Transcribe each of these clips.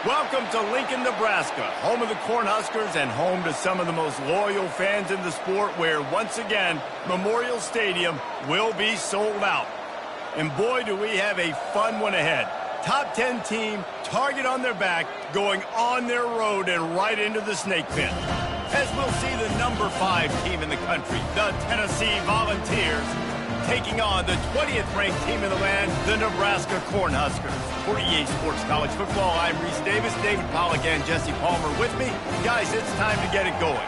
Welcome to Lincoln, Nebraska, home of the Cornhuskers and home to some of the most loyal fans in the sport where, once again, Memorial Stadium will be sold out. And boy, do we have a fun one ahead. Top 10 team, target on their back, going on their road and right into the snake pit. As we'll see the number 5 team in the country, the Tennessee Volunteers, taking on the 20th ranked team in the land, the Nebraska Cornhuskers. For EA Sports College Football, I'm Reese Davis, David Pollack, and Jesse Palmer with me. Guys, it's time to get it going.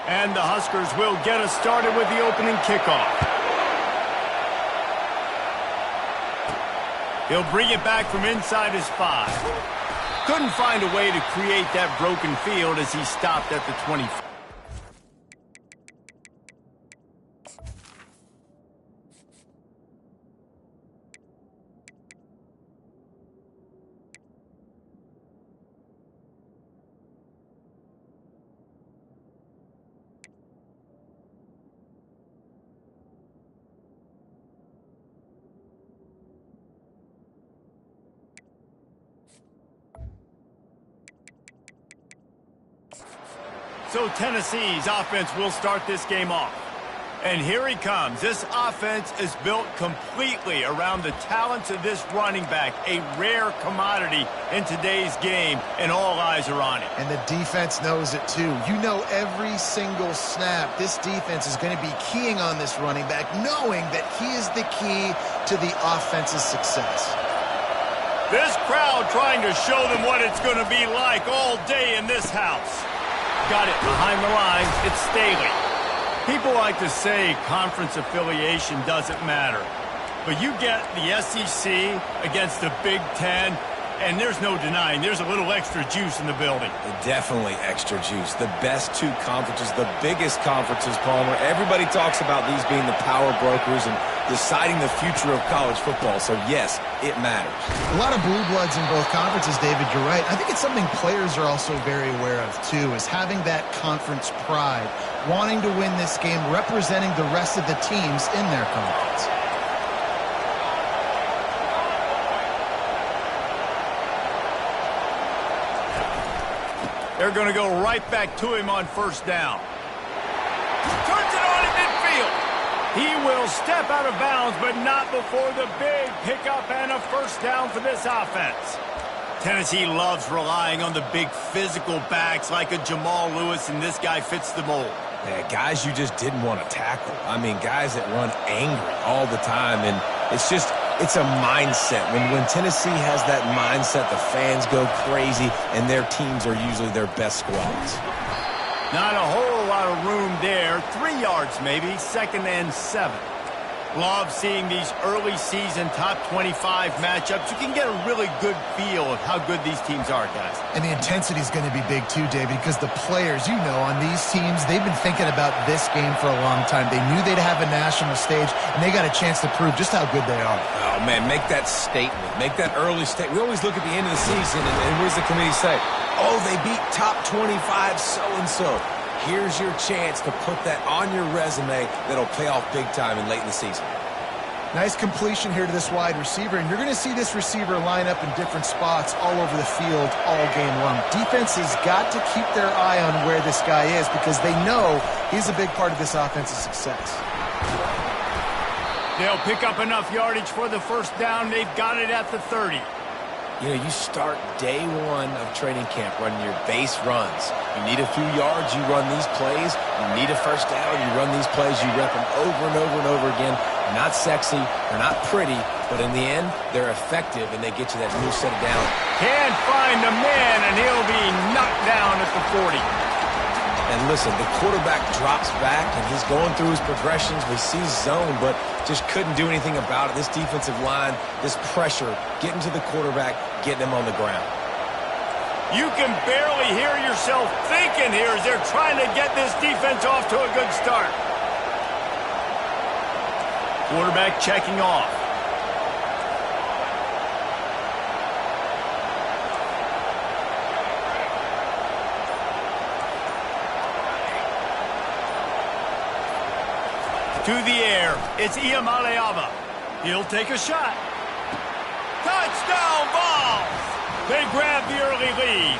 And the Huskers will get us started with the opening kickoff. He'll bring it back from inside his 5. Couldn't find a way to create that broken field as he stopped at the 25. So Tennessee's offense will start this game off. And here he comes. This offense is built completely around the talents of this running back, a rare commodity in today's game, and all eyes are on it. And the defense knows it too. You know every single snap, this defense is going to be keying on this running back, knowing that he is the key to the offense's success. This crowd trying to show them what it's going to be like all day in this house. Got it behind the lines. It's Staley. People like to say conference affiliation doesn't matter. But you get the SEC against the Big Ten, and there's no denying there's a little extra juice in the building. Definitely extra juice. The best 2 conferences, the biggest conferences, Palmer. Everybody talks about these being the power brokers and deciding the future of college football. So, yes, it matters. A lot of blue bloods in both conferences, David. You're right. I think it's something players are also very aware of, too, is having that conference pride, wanting to win this game, representing the rest of the teams in their conference. They're going to go right back to him on first down. Turns it on in midfield. He will step out of bounds, but not before the big pickup and a first down for this offense. Tennessee loves relying on the big physical backs like a Jamal Lewis, and this guy fits the mold. Yeah, guys you just didn't want to tackle. I mean, guys that run angry all the time, and it's a mindset. When Tennessee has that mindset, the fans go crazy, and their teams are usually their best squads. Not a whole lot of room there. 3 yards maybe, 2nd and 7. Love seeing these early season top 25 matchups. You can get a really good feel of how good these teams are, guys. And the intensity is going to be big too, David, because the players, you know, on these teams, they've been thinking about this game for a long time. They knew they'd have a national stage, and they got a chance to prove just how good they are. Oh, man, make that statement. Make that early statement. We always look at the end of the season, and what does the committee say? Oh, they beat top 25 so-and-so. Here's your chance to put that on your resume that'll pay off big time and late in the season. Nice completion here to this wide receiver, and you're going to see this receiver line up in different spots all over the field all game long. Defense has got to keep their eye on where this guy is because they know he's a big part of this offense's success. They'll pick up enough yardage for the first down. They've got it at the 30. You know, you start day 1 of training camp running your base runs. You need a few yards, you run these plays. You need a first down, you run these plays. You rep them over and over and over again. They're not sexy, they're not pretty, but in the end, they're effective, and they get you that new set of down. Can't find the man, and he'll be knocked down at the 40. And listen, the quarterback drops back, and he's going through his progressions. We see zone, but just couldn't do anything about it. This defensive line, this pressure, getting to the quarterback, getting him on the ground. You can barely hear yourself thinking here as they're trying to get this defense off to a good start. Quarterback checking off. To the air, it's Iamaleava. He'll take a shot. Touchdown Vols! They grab the early lead.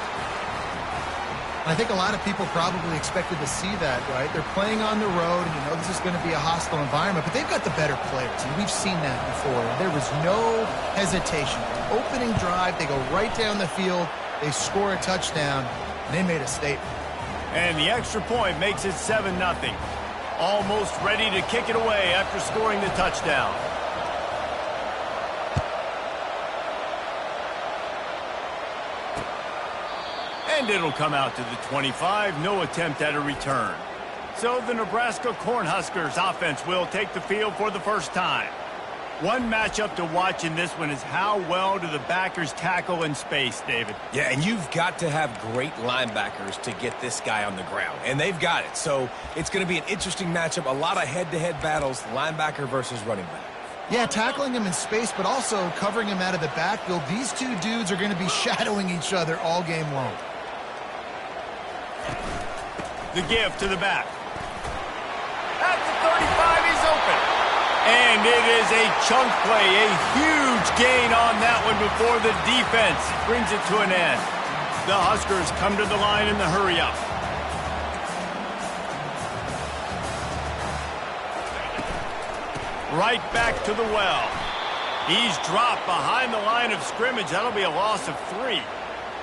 I think a lot of people probably expected to see that, right? They're playing on the road, and you know this is going to be a hostile environment, but they've got the better players, and we've seen that before. There was no hesitation. Opening drive, they go right down the field, they score a touchdown, and they made a statement. And the extra point makes it 7-0. Almost ready to kick it away after scoring the touchdown. And it'll come out to the 25. No attempt at a return. So the Nebraska Cornhuskers offense will take the field for the first time. One matchup to watch in this one is how well do the backers tackle in space, David. Yeah, and you've got to have great linebackers to get this guy on the ground, and they've got it. So it's going to be an interesting matchup, a lot of head-to-head battles, linebacker versus running back. Yeah, tackling him in space, but also covering him out of the backfield. These two dudes are going to be shadowing each other all game long. The give to the back. At the 35, he's open. And it is a chunk play, a huge gain on that one before the defense brings it to an end. The Huskers come to the line in the hurry-up. Right back to the well. He's dropped behind the line of scrimmage. That'll be a loss of 3.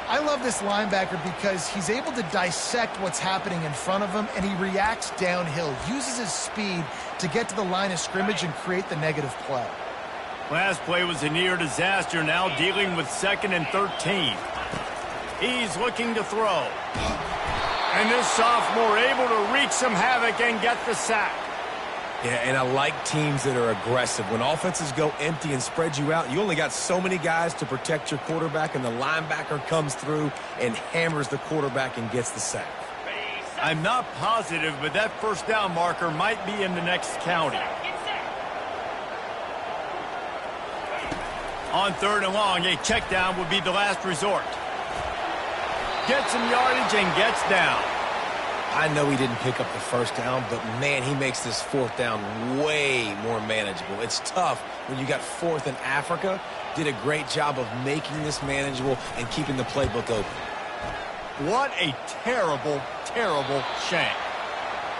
I love this linebacker because he's able to dissect what's happening in front of him, and he reacts downhill, uses his speed to get to the line of scrimmage and create the negative play. Last play was a near disaster, now dealing with 2nd and 13. He's looking to throw. And this sophomore able to wreak some havoc and get the sack. Yeah, and I like teams that are aggressive. When offenses go empty and spread you out, you only got so many guys to protect your quarterback, and the linebacker comes through and hammers the quarterback and gets the sack. I'm not positive, but that first down marker might be in the next county. On 3rd and long, a check down would be the last resort. Gets some yardage and gets down. I know he didn't pick up the first down, but, man, he makes this 4th down way more manageable. It's tough when you got 4th in Africa. Did a great job of making this manageable and keeping the playbook open. What a terrible, terrible shank.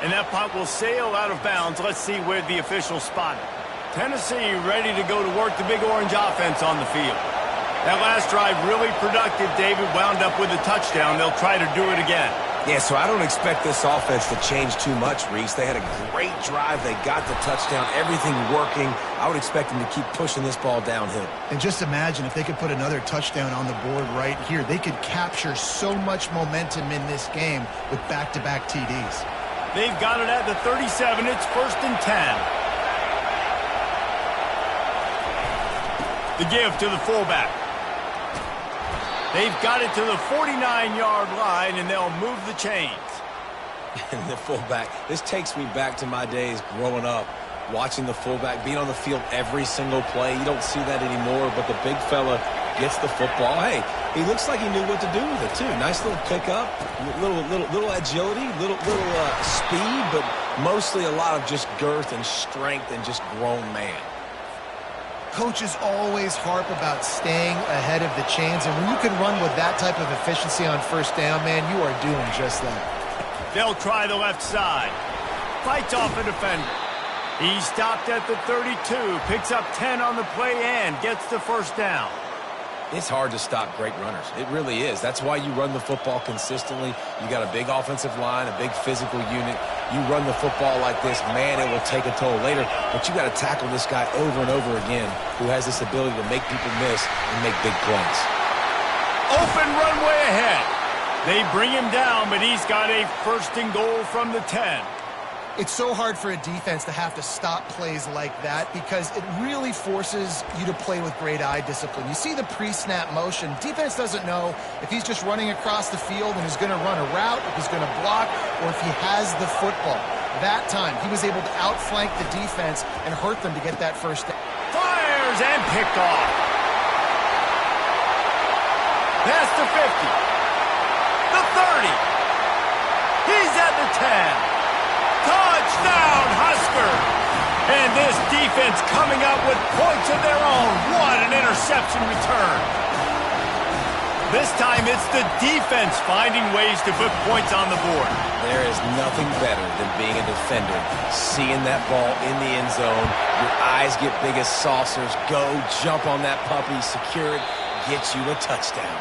And that punt will sail out of bounds. Let's see where the officials spot it. Tennessee ready to go to work the Big Orange offense on the field. That last drive really productive. David wound up with a touchdown. They'll try to do it again. Yeah, so I don't expect this offense to change too much, Reese. They had a great drive. They got the touchdown, everything working. I would expect them to keep pushing this ball downhill. And just imagine if they could put another touchdown on the board right here. They could capture so much momentum in this game with back-to-back TDs. They've got it at the 37. It's 1st and 10. The give to the fullback. They've got it to the 49-yard line, and they'll move the chains. And the fullback, this takes me back to my days growing up, watching the fullback being on the field every single play. You don't see that anymore, but the big fella gets the football. Hey, he looks like he knew what to do with it, too. Nice little pickup, little agility, little speed, but mostly a lot of just girth and strength and just grown man. Coaches always harp about staying ahead of the chains, and when you can run with that type of efficiency on 1st down, man, you are doing just that. They'll try the left side. Fights off a defender. He stopped at the 32, picks up 10 on the play and gets the 1st down. It's hard to stop great runners. It really is. That's why you run the football consistently. You got a big offensive line, a big physical unit. You run the football like this, man, it will take a toll later. But you got to tackle this guy over and over again who has this ability to make people miss and make big plays. Open runway ahead. They bring him down, but he's got a 1st and goal from the 10. It's so hard for a defense to have to stop plays like that because it really forces you to play with great eye discipline. You see the pre-snap motion. Defense doesn't know if he's just running across the field and is going to run a route, if he's going to block, or if he has the football. That time, he was able to outflank the defense and hurt them to get that 1st down. Fires and picked off. Past the 50. The 30. He's at the 10. Touchdown, Husker! And this defense coming up with points of their own. What an interception return. This time it's the defense finding ways to put points on the board. There is nothing better than being a defender. Seeing that ball in the end zone, your eyes get big as saucers. Go, jump on that puppy, secure it, get you a touchdown.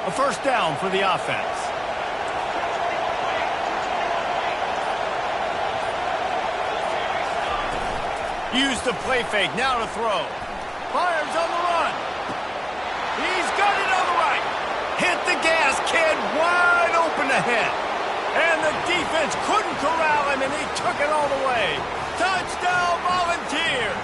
A first down for the offense. Use the play fake, now to throw. Fires on the run. He's got it on the right. Hit the gas, kid, wide open ahead. And the defense couldn't corral him, and he took it all the way. Touchdown, Volunteers.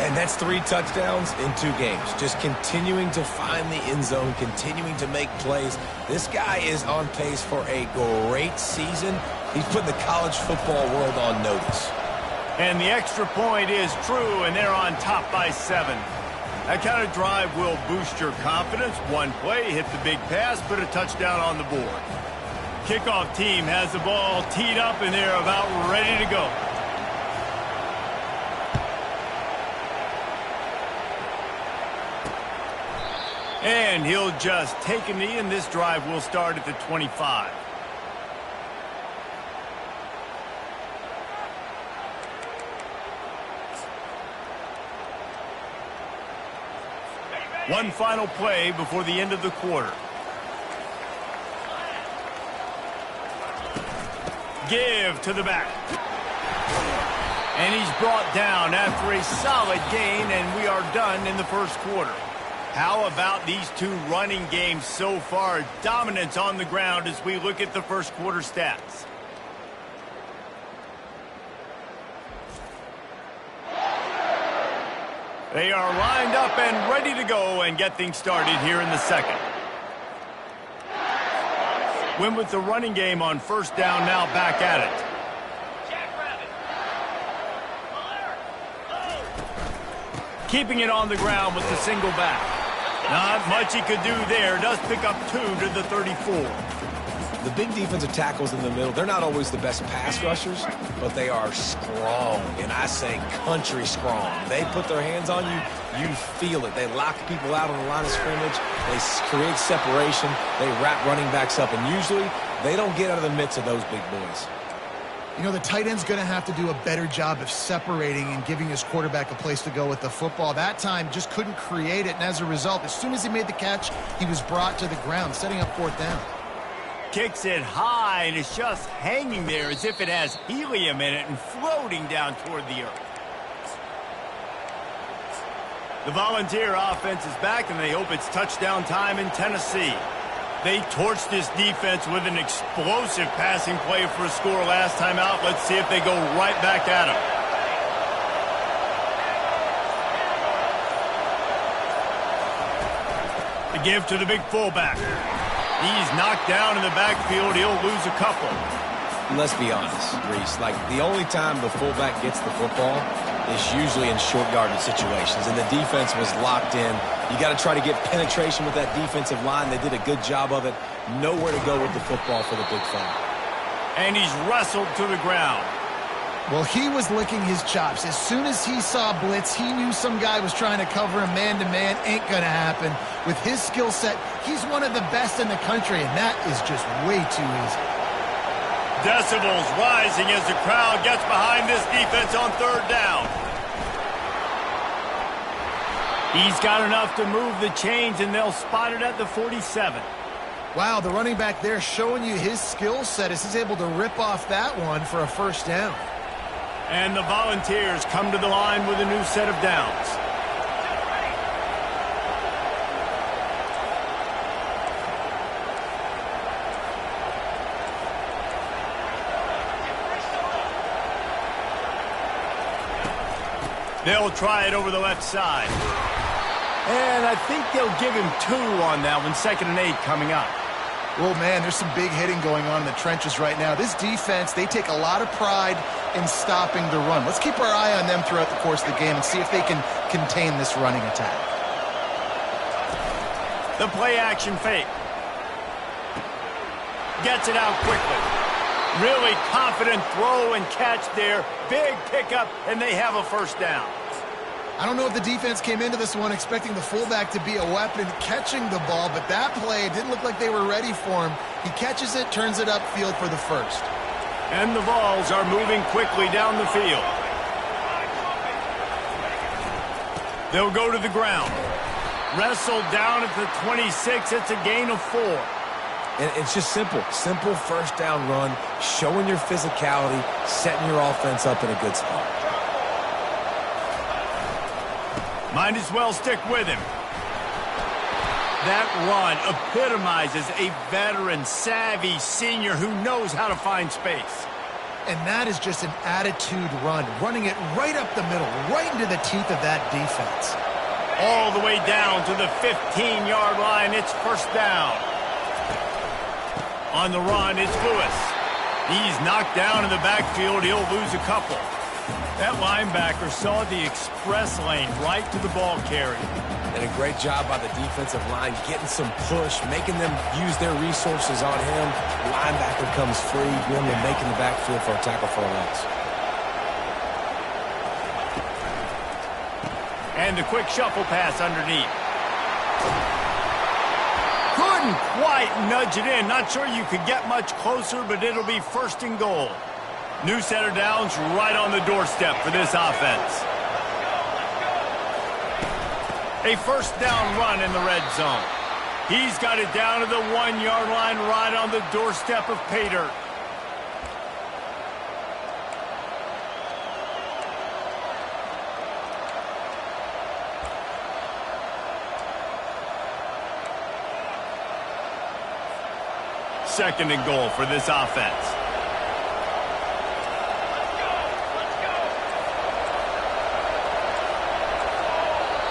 And that's 3 touchdowns in 2 games. Just continuing to find the end zone, continuing to make plays. This guy is on pace for a great season. He's putting the college football world on notice. And the extra point is true, and they're on top by 7. That kind of drive will boost your confidence. One play, hit the big pass, put a touchdown on the board. Kickoff team has the ball teed up, and they're about ready to go. And he'll just take a knee, and this drive will start at the 25. One final play before the end of the quarter. Give to the back. And he's brought down after a solid gain, and we are done in the first quarter. How about these 2 running games so far? Dominance on the ground as we look at the first quarter stats. They are lined up and ready to go and get things started here in the second. Win with the running game on first down, now back at it. Keeping it on the ground with the single back. Not much he could do there. Does pick up 2 to the 34. The big defensive tackles in the middle, they're not always the best pass rushers, but they are strong, and I say country strong. They put their hands on you, you feel it. They lock people out on the line of scrimmage. They create separation. They wrap running backs up, and usually they don't get out of the midst of those big boys. You know, the tight end's going to have to do a better job of separating and giving his quarterback a place to go with the football. That time just couldn't create it, and as a result, as soon as he made the catch, he was brought to the ground, setting up 4th down. Kicks it high, and it's just hanging there as if it has helium in it and floating down toward the earth. The Volunteer offense is back, and they hope it's touchdown time in Tennessee. They torched this defense with an explosive passing play for a score last time out. Let's see if they go right back at him. The give to the big fullback. He's knocked down in the backfield. He'll lose a couple. Let's be honest, Reese. Like, the only time the fullback gets the football is usually in short yardage situations, and the defense was locked in. You got to try to get penetration with that defensive line. They did a good job of it. Nowhere to go with the football for the big fella. And he's wrestled to the ground. Well, he was licking his chops. As soon as he saw blitz, he knew some guy was trying to cover him man-to-man. Ain't going to happen. With his skill set, he's one of the best in the country, and that is just way too easy. Decibels rising as the crowd gets behind this defense on 3rd down. He's got enough to move the chains, and they'll spot it at the 47. Wow, the running back there showing you his skill set as he's able to rip off that one for a first down. And the Volunteers come to the line with a new set of downs. They'll try it over the left side. And I think they'll give him 2 on that one. 2nd and 8 coming up. Well, man, there's some big hitting going on in the trenches right now. This defense, they take a lot of pride in stopping the run. Let's keep our eye on them throughout the course of the game and see if they can contain this running attack. The play action fake. Gets it out quickly. Really confident throw and catch there. Big pickup, and they have a first down. I don't know if the defense came into this one expecting the fullback to be a weapon catching the ball, but that play, it didn't look like they were ready for him. He catches it, turns it upfield for the first. And the Vols are moving quickly down the field. They'll go to the ground. Wrestled down at the 26. It's a gain of 4. And it's just simple. Simple first down run, showing your physicality, setting your offense up in a good spot. Might as well stick with him. That run epitomizes a veteran, savvy senior who knows how to find space. And that is just an attitude run, running it right up the middle, right into the teeth of that defense. All the way down to the 15-yard line. It's first down. On the run, it's Lewis. He's knocked down in the backfield. He'll lose a couple. That linebacker saw the express lane right to the ball carrier. And a great job by the defensive line, getting some push, making them use their resources on him. Linebacker comes free, going to make in the backfield for a tackle for a loss. And the quick shuffle pass underneath. Couldn't quite nudge it in. Not sure you could get much closer, but it'll be first and goal. New set of downs right on the doorstep for this offense. A first down run in the red zone. He's got it down to the 1-yard line right on the doorstep of pay dirt. Second and goal for this offense.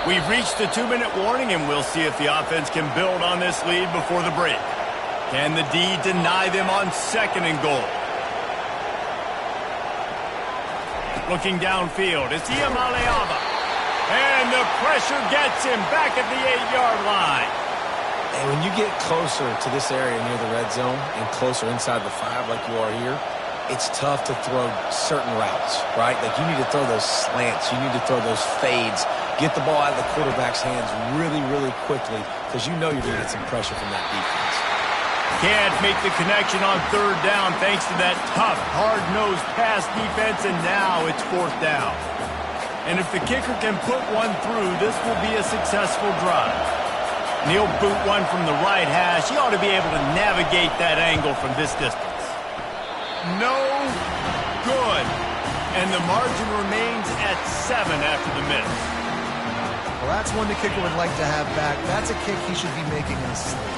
We've reached the 2-minute warning, and we'll see if the offense can build on this lead before the break. Can the D deny them on second and goal? Looking downfield, it's Iamaleava. And the pressure gets him back at the 8-yard line. And when you get closer to this area near the red zone and closer inside the 5 like you are here, it's tough to throw certain routes, right? Like you need to throw those slants. You need to throw those fades. Get the ball out of the quarterback's hands really, really quickly because you know you're going to get some pressure from that defense. Can't make the connection on third down thanks to that tough, hard-nosed pass defense, and now it's fourth down. And if the kicker can put one through, this will be a successful drive. And he'll boot one from the right hash. He ought to be able to navigate that angle from this distance. No good. And the margin remains at 7 after the miss. Well, that's one the kicker would like to have back. That's a kick he should be making in his sleep.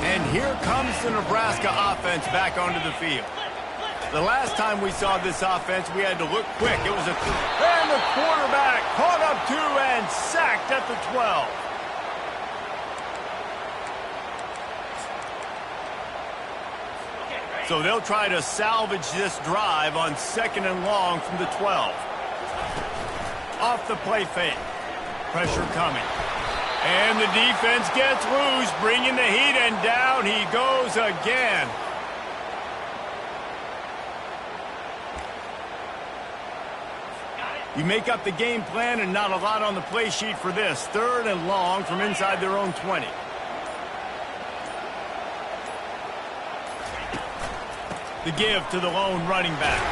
And here comes the Nebraska offense back onto the field. The last time we saw this offense, we had to look quick. It was and the quarterback caught up to and sacked at the 12. So they'll try to salvage this drive on second and long from the 12. Off the play fake. Pressure coming. And the defense gets loose, bringing the heat, and down he goes again. You make up the game plan and not a lot on the play sheet for this. Third and long from inside their own 20. The give to the lone running back.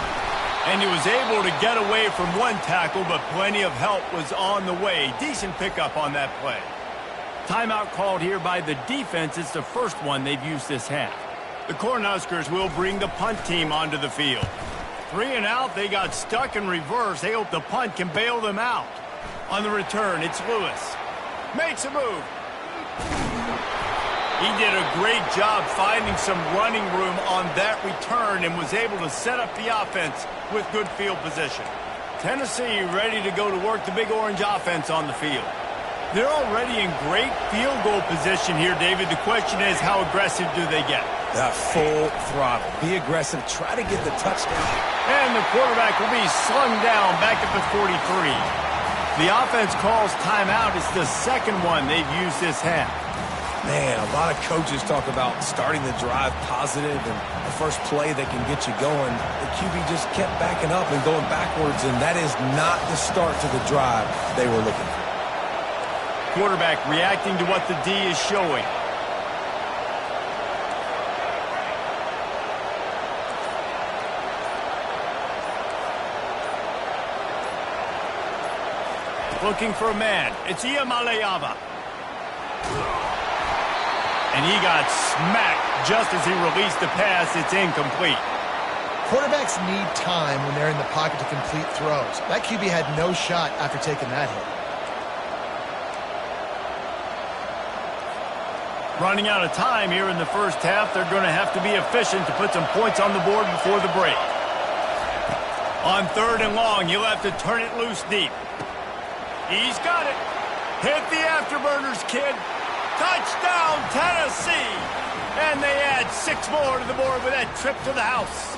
And he was able to get away from one tackle, but plenty of help was on the way. Decent pickup on that play. Timeout called here by the defense. It's the first one they've used this half. The Cornhuskers will bring the punt team onto the field. 3 and out, they got stuck in reverse. They hope the punt can bail them out. On the return, it's Lewis. Makes a move. He did a great job finding some running room on that return and was able to set up the offense with good field position. Tennessee ready to go to work the Big Orange offense on the field. They're already in great field goal position here, David. The question is, how aggressive do they get? Full throttle. Be aggressive. Try to get the touchdown. And the quarterback will be slung down back at the 43. The offense calls timeout. It's the second one they've used this half. Man, a lot of coaches talk about starting the drive positive and the first play that can get you going. The QB just kept backing up and going backwards, and that is not the start to the drive they were looking for. Quarterback reacting to what the D is showing. Looking for a man. It's Iamaleava. And he got smacked just as he released the pass. It's incomplete. Quarterbacks need time when they're in the pocket to complete throws. That QB had no shot after taking that hit. Running out of time here in the first half. They're going to have to be efficient to put some points on the board before the break. On 3rd and long, you'll have to turn it loose deep. He's got it. Hit the afterburners, kid. Touchdown, Tennessee. And they add 6 more to the board with that trip to the house.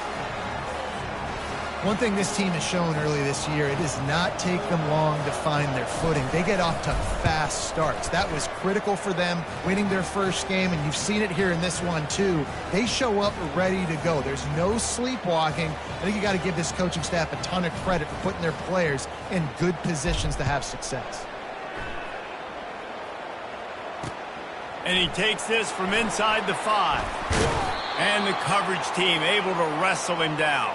One thing this team has shown early this year, it does not take them long to find their footing. They get off to fast starts. That was critical for them winning their first game, and you've seen it here in this one too. They show up ready to go. There's no sleepwalking. I think you got to give this coaching staff a ton of credit for putting their players in good positions to have success. And he takes this from inside the 5. And the coverage team able to wrestle him down.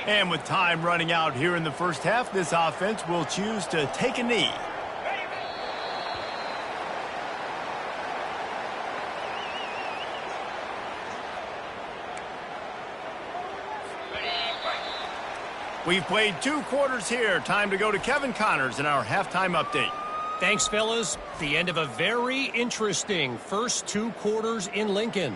And with time running out here in the first half, this offense will choose to take a knee. We've played 2 quarters here. Time to go to Kevin Connors in our halftime update. Thanks, fellas. The end of a very interesting first 2 quarters in Lincoln.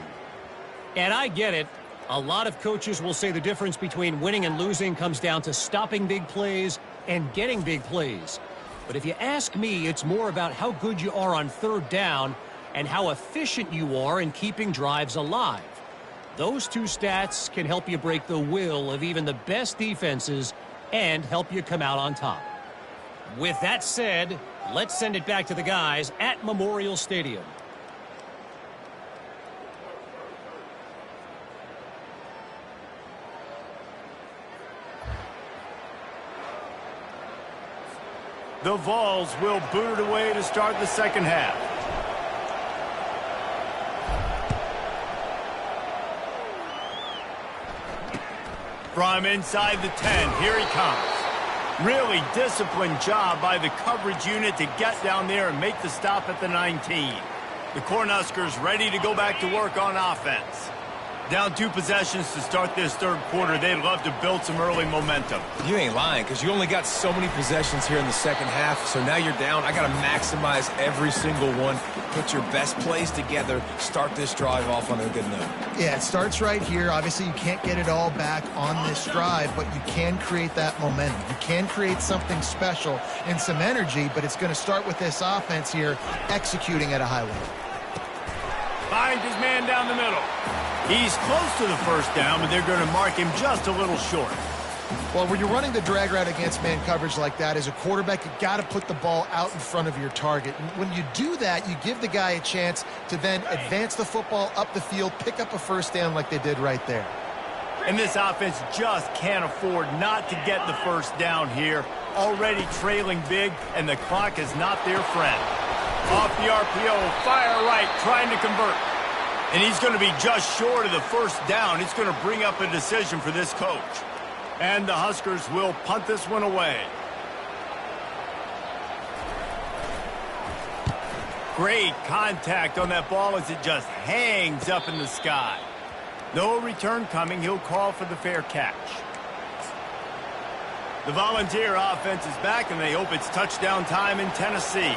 And I get it. A lot of coaches will say the difference between winning and losing comes down to stopping big plays and getting big plays. But if you ask me, it's more about how good you are on 3rd down and how efficient you are in keeping drives alive. Those 2 stats can help you break the will of even the best defenses and help you come out on top. With that said, let's send it back to the guys at Memorial Stadium. The Vols will boot it away to start the second half. From inside the 10, here he comes. Really disciplined job by the coverage unit to get down there and make the stop at the 19. The Cornhuskers ready to go back to work on offense. Down 2 possessions to start this 3rd quarter. They'd love to build some early momentum. You ain't lying, because you only got so many possessions here in the second half, so now you're down. I got to maximize every single one. Put your best plays together. Start this drive off on a good note. Yeah, it starts right here. Obviously, you can't get it all back on this drive, but you can create that momentum. You can create something special and some energy, but it's going to start with this offense here executing at a high level. Finds his man down the middle. He's close to the first down, but they're going to mark him just a little short. Well, when you're running the drag route against man coverage like that, as a quarterback, you got to put the ball out in front of your target. And when you do that, you give the guy a chance to then advance the football up the field, pick up a first down like they did right there. And this offense just can't afford not to get the first down here. Already trailing big, and the clock is not their friend. Off the RPO, fire right, trying to convert. And he's going to be just short of the first down. It's going to bring up a decision for this coach. And the Huskers will punt this one away. Great contact on that ball as it just hangs up in the sky. No return coming. He'll call for the fair catch. The Volunteer offense is back, and they hope it's touchdown time in Tennessee.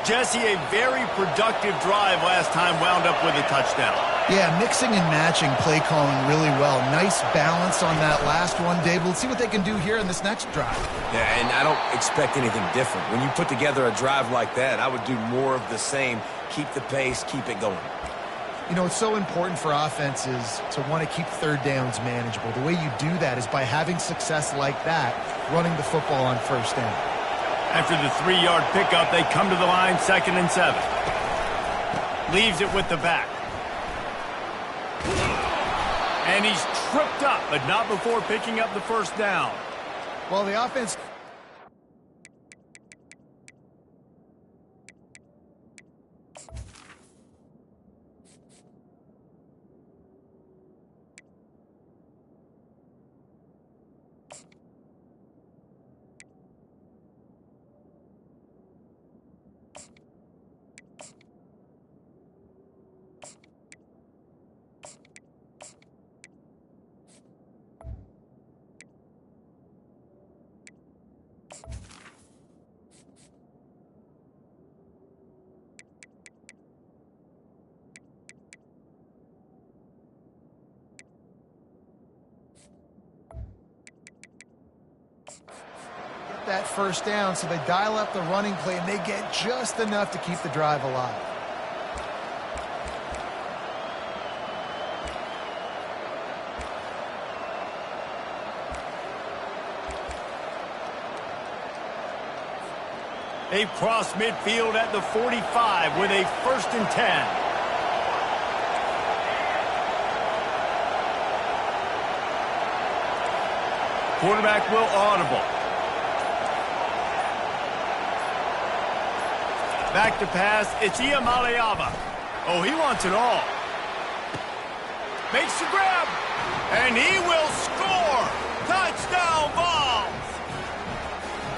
Jesse, a very productive drive last time wound up with a touchdown. Yeah, mixing and matching play calling really well. Nice balance on that last one, Dave. Let's see what they can do here in this next drive. Yeah, and I don't expect anything different. When you put together a drive like that, I would do more of the same. Keep the pace, keep it going. You know, it's so important for offenses to want to keep third downs manageable. The way you do that is by having success like that, running the football on first down. After the 3-yard pickup, they come to the line, 2nd and 7. Leaves it with the back. And he's tripped up, but not before picking up the first down. Well, the offense... that first down, so they dial up the running play, and they get just enough to keep the drive alive. They've crossed midfield at the 45 with a 1st and 10. Quarterback will audible. Back to pass. It's Iamaleava. Oh, he wants it all. Makes the grab. And he will score. Touchdown, Vols.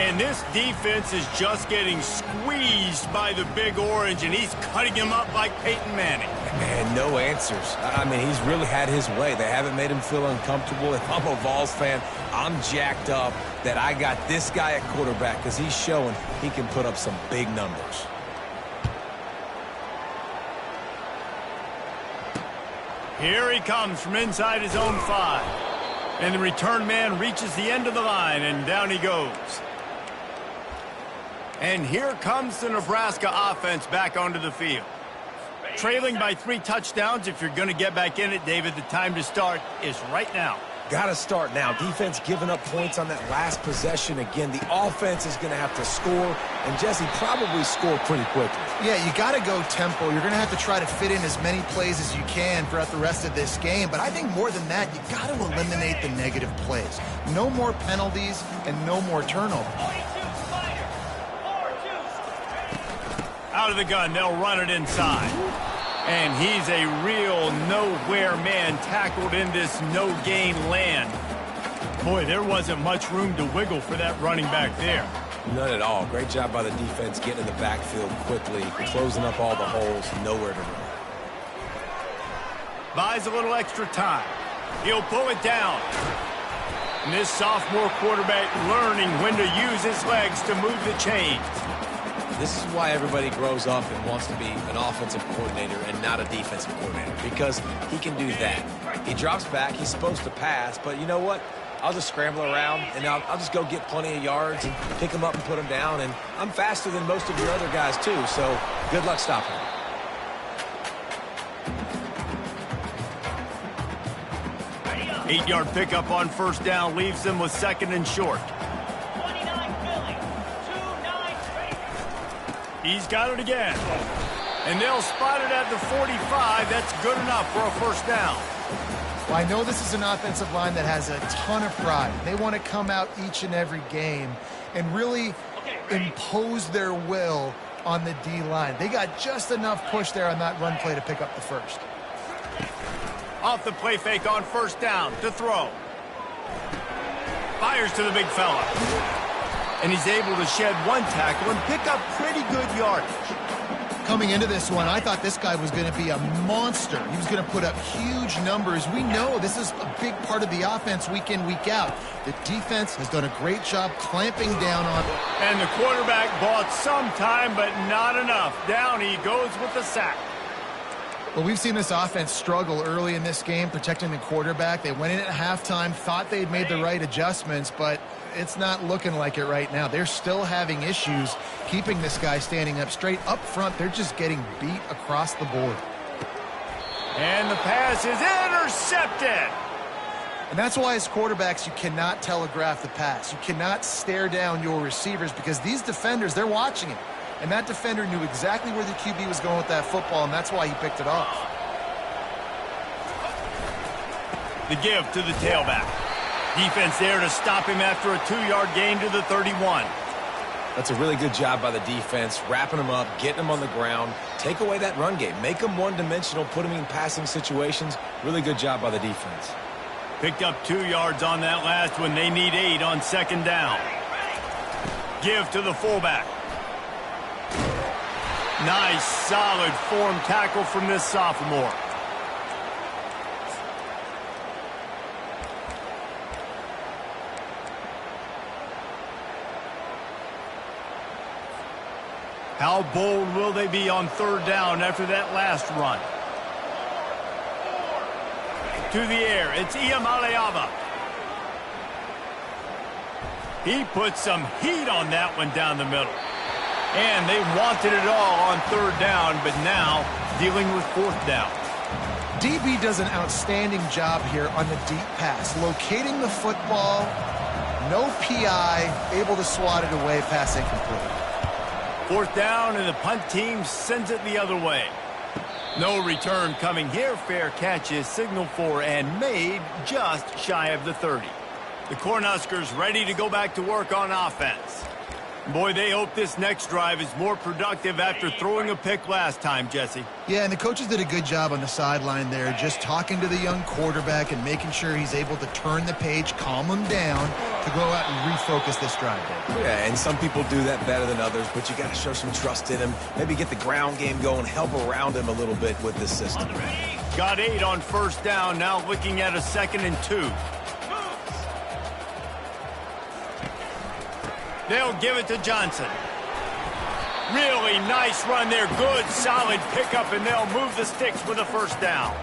And this defense is just getting squeezed by the Big Orange, and he's cutting him up like Peyton Manning. Man, no answers. I mean, he's really had his way. They haven't made him feel uncomfortable. If I'm a Vols fan, I'm jacked up that I got this guy at quarterback because he's showing he can put up some big numbers. Here he comes from inside his own 5. And the return man reaches the end of the line, and down he goes. And here comes the Nebraska offense back onto the field. Trailing by 3 touchdowns. If you're going to get back in it, David, the time to start is right now. Got to start now. Defense giving up points on that last possession. Again, the offense is going to have to score, and Jesse probably score pretty quickly. Yeah, you got to go tempo. You're going to have to try to fit in as many plays as you can throughout the rest of this game. But I think more than that, you got to eliminate the negative plays. No more penalties and no more turnovers. Out of the gun, they'll run it inside. And he's a real nowhere man tackled in this no-gain land. Boy, there wasn't much room to wiggle for that running back there. None at all. Great job by the defense getting in the backfield quickly, closing up all the holes, nowhere to run. Buys a little extra time. He'll pull it down. And this sophomore quarterback learning when to use his legs to move the chains. This is why everybody grows up and wants to be an offensive coordinator and not a defensive coordinator, because he can do that. He drops back, he's supposed to pass, but you know what? I'll just scramble around, and I'll just go get plenty of yards and pick them up and put them down, and I'm faster than most of your other guys too, so good luck stopping him. Eight-yard pickup on first down leaves them with 2nd and short. He's got it again. And they'll spot it at the 45. That's good enough for a first down. Well, I know this is an offensive line that has a ton of pride. They want to come out each and every game and really impose their will on the D-line. They got just enough push there on that run play to pick up the first. Off the play fake on first down to throw. Fires to the big fella. And he's able to shed one tackle and pick up pretty good yardage. Coming into this one, I thought this guy was going to be a monster. He was going to put up huge numbers. We know this is a big part of the offense week in, week out. The defense has done a great job clamping down on it. And the quarterback bought some time, but not enough. Down he goes with the sack. Well, we've seen this offense struggle early in this game, protecting the quarterback. They went in at halftime, thought they'd made the right adjustments, but it's not looking like it right now. They're still having issues keeping this guy standing up straight. Up front, they're just getting beat across the board. And the pass is intercepted. And that's why as quarterbacks, you cannot telegraph the pass. You cannot stare down your receivers because these defenders, they're watching it. And that defender knew exactly where the QB was going with that football, and that's why he picked it off. The give to the tailback. Defense there to stop him after a 2-yard gain to the 31. That's a really good job by the defense, wrapping him up, getting him on the ground. Take away that run game. Make him one-dimensional, put him in passing situations. Really good job by the defense. Picked up 2 yards on that last one. They need 8 on second down. Give to the fullback. Nice, solid form tackle from this sophomore. How bold will they be on third down after that last run? To the air, it's Iamaleava. He put some heat on that one down the middle. And they wanted it all on third down, but now dealing with fourth down. DB does an outstanding job here on the deep pass, locating the football, no PI, able to swat it away, pass incomplete. Fourth down, and the punt team sends it the other way. No return coming here. Fair catch is signaled for and made just shy of the 30. The Cornhuskers ready to go back to work on offense. Boy, they hope this next drive is more productive after throwing a pick last time, Jesse. Yeah, and the coaches did a good job on the sideline there, just talking to the young quarterback and making sure he's able to turn the page, calm him down to go out and refocus this drive. Yeah, and some people do that better than others, but you got to show some trust in him. Maybe get the ground game going, help around him a little bit with this system. Got 8 on first down, now looking at a 2nd and 2. They'll give it to Johnson. Really nice run there. Good, solid pickup, and they'll move the sticks with a first down.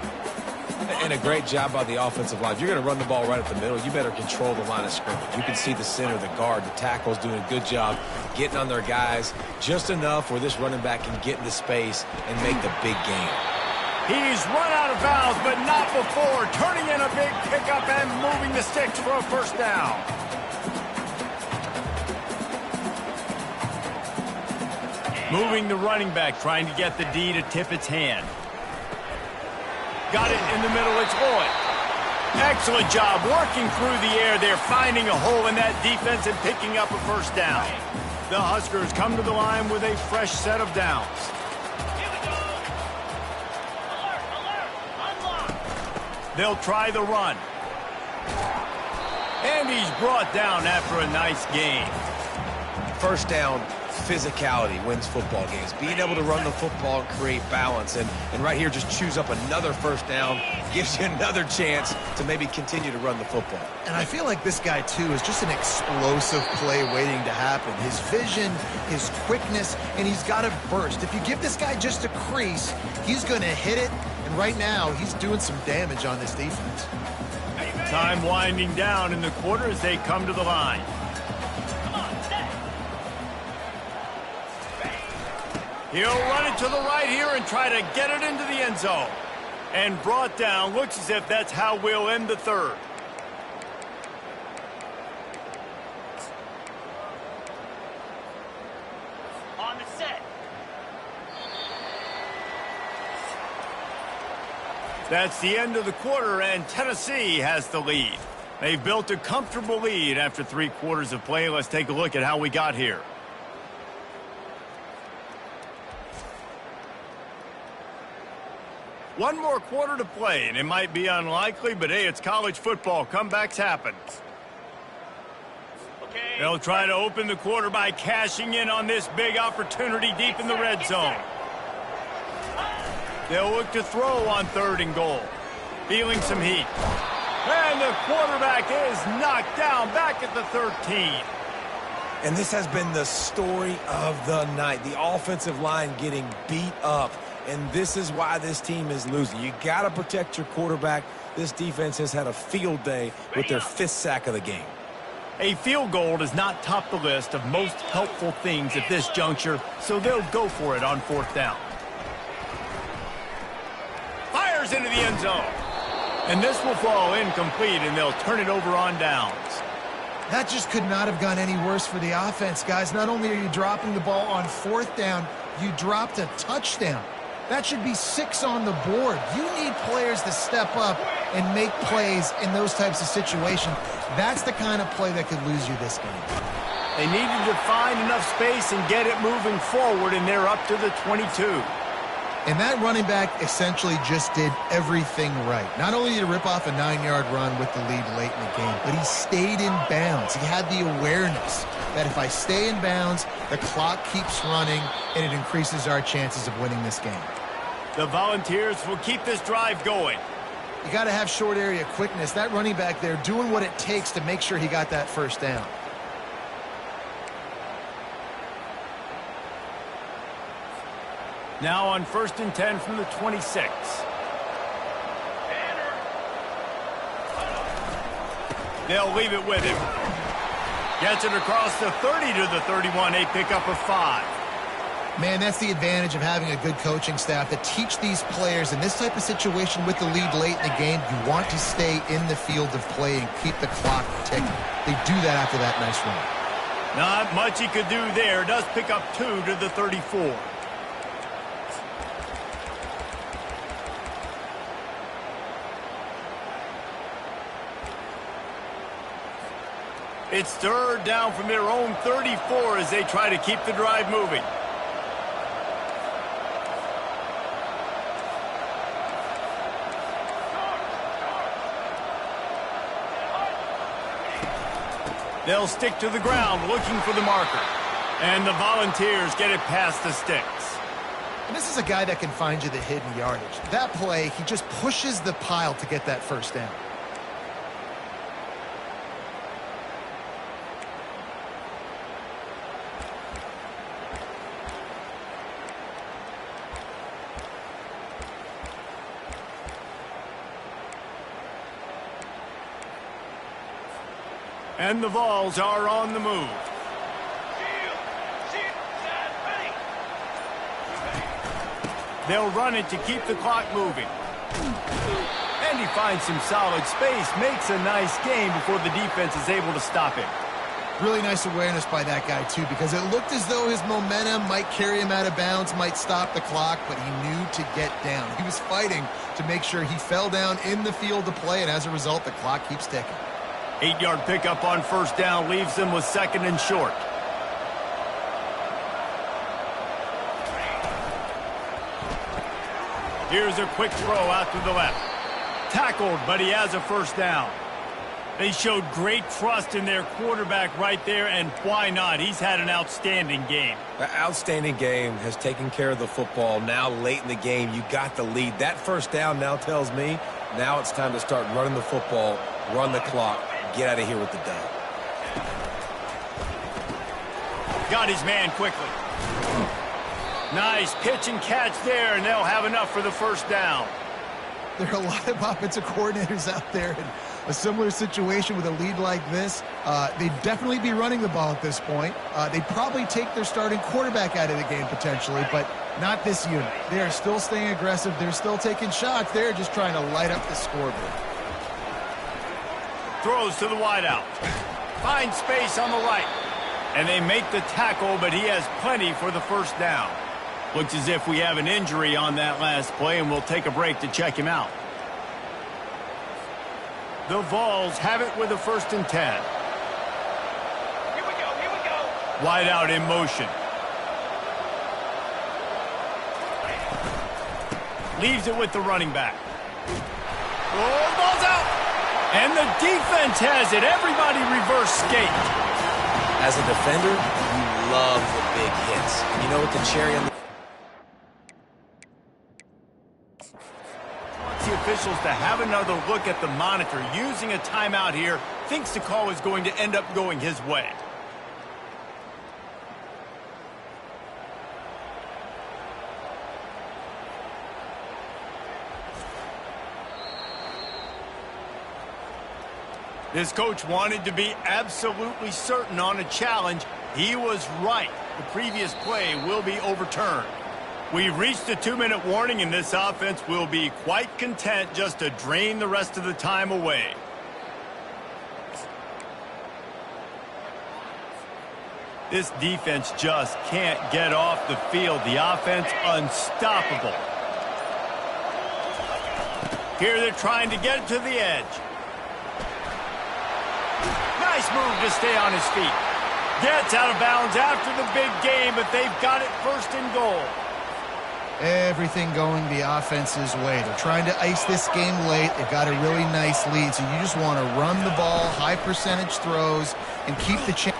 And a great job by the offensive line. If you're going to run the ball right at the middle, you better control the line of scrimmage. You can see the center, the guard, the tackle's doing a good job getting on their guys just enough where this running back can get into space and make the big gain. He's run out of bounds, but not before. Turning in a big pickup and moving the sticks for a first down. Moving the running back, trying to get the D to tip its hand. Got it in the middle, it's Lloyd. Excellent job working through the air there, finding a hole in that defense and picking up a first down. The Huskers come to the line with a fresh set of downs. They'll try the run. And he's brought down after a nice gain. First down. Physicality wins football games. Being able to run the football and create balance. And right here, just choose up another first down. Gives you another chance to maybe continue to run the football. And I feel like this guy, too, is just an explosive play waiting to happen. His vision, his quickness, and he's got a burst. If you give this guy just a crease, he's going to hit it. And right now, he's doing some damage on this defense. Time winding down in the quarter as they come to the line. He'll run it to the right here and try to get it into the end zone. And brought down. Looks as if that's how we'll end the third. On the set. That's the end of the quarter, and Tennessee has the lead. They've built a comfortable lead after 3 quarters of play. Let's take a look at how we got here. One more quarter to play, and it might be unlikely, but hey, it's college football. Comebacks happen. Okay. They'll try to open the quarter by cashing in on this big opportunity deep in the red zone. They'll look to throw on 3rd and goal. Feeling some heat. And the quarterback is knocked down back at the 13. And this has been the story of the night. The offensive line getting beat up And this is why this team is losing. You got to protect your quarterback. This defense has had a field day with their 5th sack of the game. A field goal does not top the list of most helpful things at this juncture, so they'll go for it on 4th down. Fires into the end zone. And this will fall incomplete, and they'll turn it over on downs. That just could not have gone any worse for the offense, guys. Not only are you dropping the ball on 4th down, you dropped a touchdown. That should be 6 on the board. You need players to step up and make plays in those types of situations. That's the kind of play that could lose you this game. They needed to find enough space and get it moving forward, and they're up to the 22. And that running back essentially just did everything right. Not only did he rip off a 9-yard run with the lead late in the game, but he stayed in bounds. He had the awareness that if I stay in bounds, the clock keeps running, and it increases our chances of winning this game. The Volunteers will keep this drive going. You got to have short area quickness. That running back there doing what it takes to make sure he got that 1st down. Now on 1st and 10 from the 26. They'll leave it with him. Gets it across the 30 to the 31, a pickup of 5. Man, that's the advantage of having a good coaching staff to teach these players in this type of situation with the lead late in the game. You want to stay in the field of play and keep the clock ticking. They do that after that nice run. Not much he could do there. Does pick up 2 to the 34. It's 3rd down from their own 34 as they try to keep the drive moving. They'll stick to the ground looking for the marker. And the Volunteers get it past the sticks. And this is a guy that can find you the hidden yardage. That play, he just pushes the pile to get that 1st down. And the Vols are on the move. They'll run it to keep the clock moving. And he finds some solid space, makes a nice game before the defense is able to stop him. Really nice awareness by that guy, too, because it looked as though his momentum might carry him out of bounds, might stop the clock, but he knew to get down. He was fighting to make sure he fell down in the field to play, and as a result, the clock keeps ticking. 8-yard pickup on 1st down leaves them with 2nd and short. Here's a quick throw out to the left. Tackled, but he has a 1st down. They showed great trust in their quarterback right there, and why not? He's had an outstanding game. The outstanding game has taken care of the football. Now late in the game, you got the lead. That 1st down now tells me now it's time to start running the football, run the clock, get out of here with the dub. Got his man quickly. Nice pitch and catch there, and they'll have enough for the 1st down. There are a lot of offensive coordinators out there in a similar situation with a lead like this. They'd definitely be running the ball at this point. They'd probably take their starting quarterback out of the game potentially, but not this unit. They are still staying aggressive. They're still taking shots. They're just trying to light up the scoreboard. Throws to the wideout. Finds space on the right. And they make the tackle, but he has plenty for the 1st down. Looks as if we have an injury on that last play, and we'll take a break to check him out. The Vols have it with a 1st and 10. Here we go. Wideout in motion. Leaves it with the running back. Oh, the ball's out! And the defense has it. Everybody reverse skate. As a defender, you love the big hits. And you know what the cherry on the The officials to have another look at the monitor. Using a timeout here, thinks the call is going to end up going his way. This coach wanted to be absolutely certain on a challenge. He was right. The previous play will be overturned. We've reached a 2-minute warning, and this offense will be quite content just to drain the rest of the time away. This defense just can't get off the field. The offense unstoppable. Here they're trying to get it to the edge. Nice move to stay on his feet. Gets out of bounds after the big game, but they've got it first and goal. Everything going the offense's way. They're trying to ice this game late. They've got a really nice lead, so you just want to run the ball, high percentage throws, and keep the chance.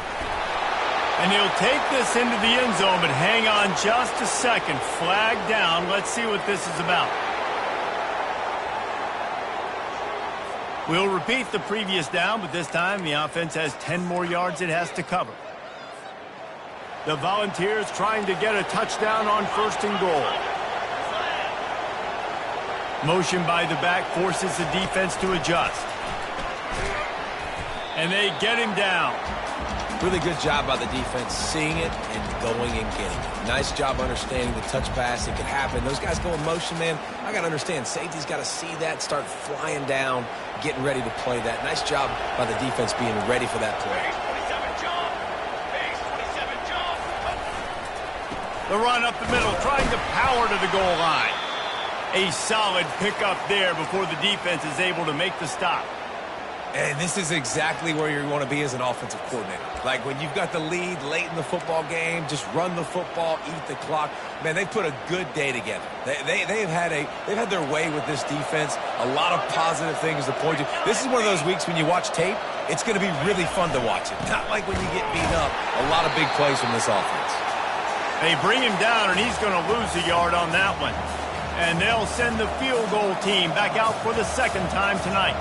And he'll take this into the end zone, but hang on just a second. Flag down. Let's see what this is about. We'll repeat the previous down, but this time the offense has 10 more yards it has to cover. The Volunteers trying to get a touchdown on first and goal. Motion by the back forces the defense to adjust. And they get him down. Really good job by the defense seeing it and going and getting it. Nice job understanding the touch pass. It could happen. Those guys go in motion, man. I got to understand. Safety's got to see that, start flying down, getting ready to play that. Nice job by the defense being ready for that play. The run up the middle, trying to power to the goal line. A solid pickup there before the defense is able to make the stop. And this is exactly where you want to be as an offensive coordinator. Like when you've got the lead late in the football game, just run the football, eat the clock. Man, they put a good day together. They've had their way with this defense. A lot of positive things to point to. This is one of those weeks when you watch tape, it's going to be really fun to watch it. Not like when you get beat up. A lot of big plays from this offense. They bring him down, and he's going to lose a yard on that one. And they'll send the field goal team back out for the second time tonight.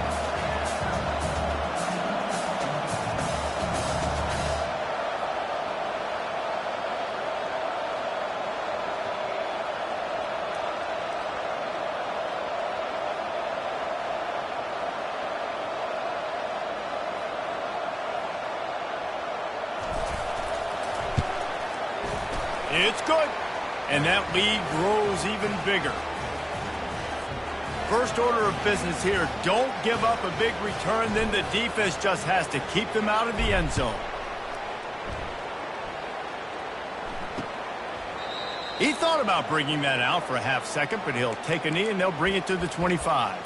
It's good. And that lead grows even bigger. First order of business here, don't give up a big return, then the defense just has to keep them out of the end zone. He thought about bringing that out for a half second, but he'll take a knee and they'll bring it to the 25.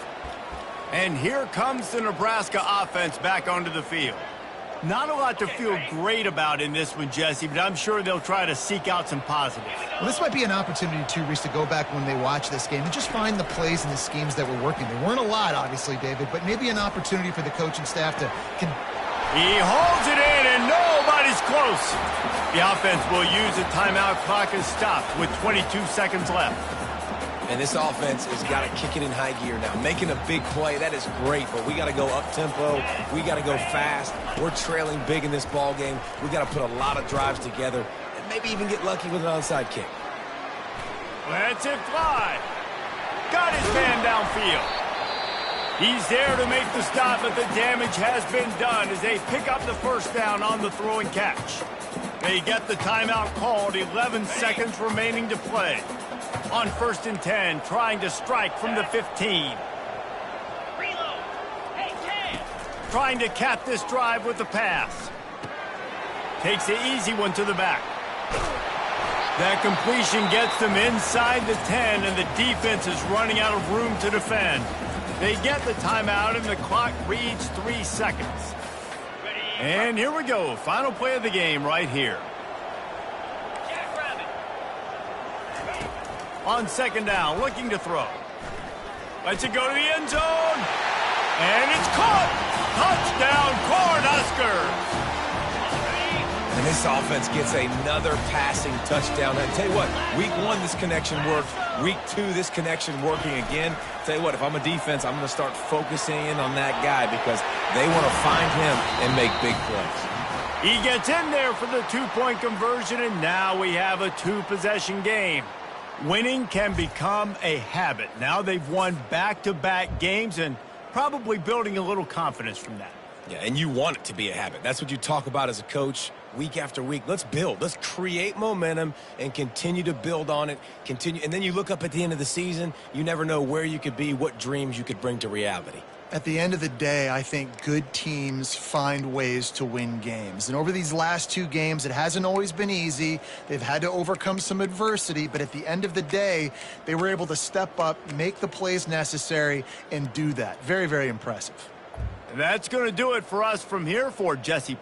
And here comes the Nebraska offense back onto the field. Not a lot to feel great about in this one, Jesse, but I'm sure they'll try to seek out some positives. Well, this might be an opportunity, too, Reese, to go back when they watch this game and just find the plays and the schemes that were working. There weren't a lot, obviously, David, but maybe an opportunity for the coaching staff to... He holds it in, and nobody's close. The offense will use a timeout. Clock is stopped with 22 seconds left. And this offense has got to kick it in high gear now. Making a big play, that is great, but we got to go up-tempo. We got to go fast. We're trailing big in this ball game. We got to put a lot of drives together and maybe even get lucky with an onside kick. Lets it fly. Got his man downfield. He's there to make the stop, but the damage has been done as they pick up the first down on the throw and catch. They get the timeout called, 11 seconds remaining to play. On first and 10, trying to strike from the 15. Reload. Hey, Cam. Trying to cap this drive with the pass. Takes the easy one to the back. That completion gets them inside the 10, and the defense is running out of room to defend. They get the timeout, and the clock reads 3 seconds. And here we go. Final play of the game right here. On second down, looking to throw. Lets it go to the end zone. And it's caught. Touchdown, Cornhuskers. And this offense gets another passing touchdown. And tell you what, week 1, this connection worked. Week 2, this connection working again. Tell you what, if I'm a defense, I'm going to start focusing in on that guy because they want to find him and make big plays. He gets in there for the 2-point conversion, and now we have a 2-possession game. Winning can become a habit. Now they've won back-to-back games and probably building a little confidence from that. Yeah, and you want it to be a habit. That's what you talk about as a coach week after week. Let's build. Let's create momentum and continue to build on it. And then you look up at the end of the season, you never know where you could be, what dreams you could bring to reality. At the end of the day, I think good teams find ways to win games. And over these last 2 games, it hasn't always been easy. They've had to overcome some adversity, but at the end of the day, they were able to step up, make the plays necessary, and do that. Very, very impressive. And that's going to do it for us from here for Jesse